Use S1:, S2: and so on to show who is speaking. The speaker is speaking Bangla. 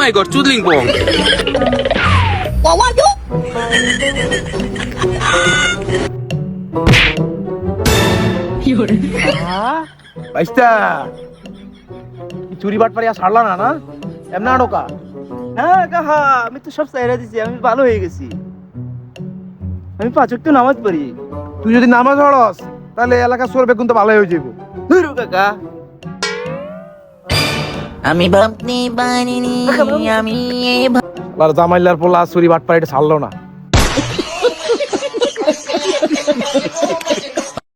S1: মাই গড চুদলিং পং
S2: বাইস্তা চুরি বাটপারি আর ছাড়লা না না এমনা ঢোকা। হ্যাঁ কাহা আমি তো সব চাইরা দিছি, আমি ভালো হয়ে গেছি। আমি 5 ওয়াক্ত নামাজ পড়ি। তুই যদি নামাজ পড়স তাহলে এলাকা চোর বেগুন তো ভালোই হয়ে যাবো। ধুরু কাকা
S3: আমি ভাবতে পারিনি আমি
S2: আর জামাইলার পোলা চুরি বাটপারিটা ছাড়লো না।